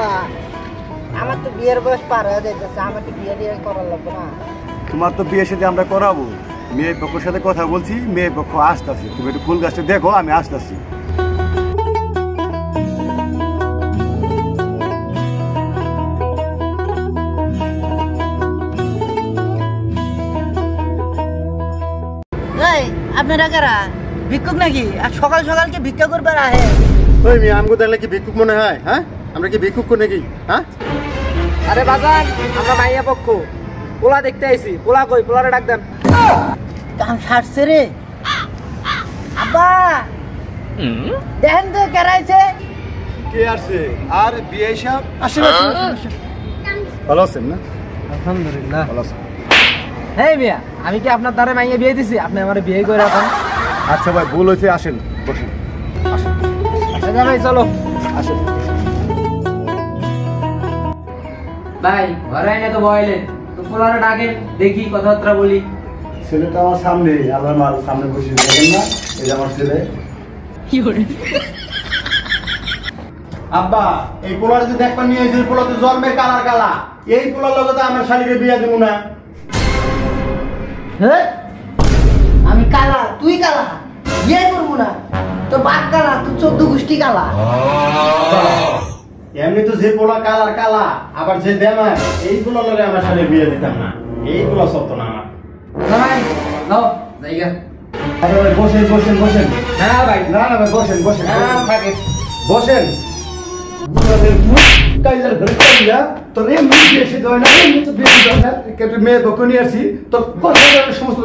আব্বা আমার তো বিয়ের বয়স পার হয়ে যাইতেছে, আমার তো বিয়ে দিয়ে করার লাগবে না? তোমার তো বিয়ের সাথে আমরা করাবো। মেয়ের পক্ষের সাথে কথা বলছি, মেয়ের পক্ষ আসতেছি। তুমি একটু ফুল গাছটা দেখো, আমি আসতেছি। আপনারা কারা ভিক্ষুক নাকি? আর সকাল সকাল কি ভিক্ষা করবে আহে? ওই মেয়ে আমগো দেখলে কি ভিক্ষুক মনে হয়? হ্যাঁ, আমরা কি ভিক্ষুক নাকি? হ্যাঁ, আরে বাজান, আমরা মাইয়া পক্ষ, পোলা দেখতে আইছি। পোলা কই? পোলারে ডাক দেন। কাম সারছে রে আব্বা, দেখেন তো কেরাইছে। কে আসছে? আর বিয়ে সাহেব আসেন। ভালো আছেন না? আলহামদুলিল্লাহ। ভালো আছেন। হেই মিয়া, আমি কি আপনার দ্বারে মাইয়া বিয়ে দিছি? আপনি আমার বিয়ে করে রাখেন। আচ্ছা ভাই, ভুল হয়েছে, আসেন বসেন। আসেন আচ্ছা ভাই, চলো। আসেন। ভাই ঘরে আইনে তো বয়লেন, তো পোলারে ডাকেন, দেখি কথাবার্তা বলি। ছেলেটা আমার সামনে, আল্লাহর মাল সামনে বসে দেখেন না, এই যে আমার ছেলে। আব্বা, এই পোলার যে দেখবার নিয়ে এসেছে, পোলা তো জন্মের কালার কালা। এই পোলার লগে তো আমার শালিকে বিয়ে দেবো না। হ্যাঁ, আমি কালা, তুই কালা, বিয়ে করবো না। তো বাপ কালা, তুই 14 গোষ্ঠী কালা। এমনি তো যে পোলা কালার কালা, আবার যে দেমার, এই পোলার লগে আমার শালিকে বিয়ে দিতাম না। এই পোলা সত্য না আমার। ভাই নাও জায়গা। আরে ভাই, বসেন বসেন বসেন। হ্যাঁ ভাই, না না ভাই, বসেন বসেন হ্যাঁ থাকে। বসেন। কাইলার ঘরে কাইলা তোর এমনি বেশি দেয় না, এমনি তো বেশি দেয় না। একটা মেয়ে বকনি আসি তোর কথা সমস্ত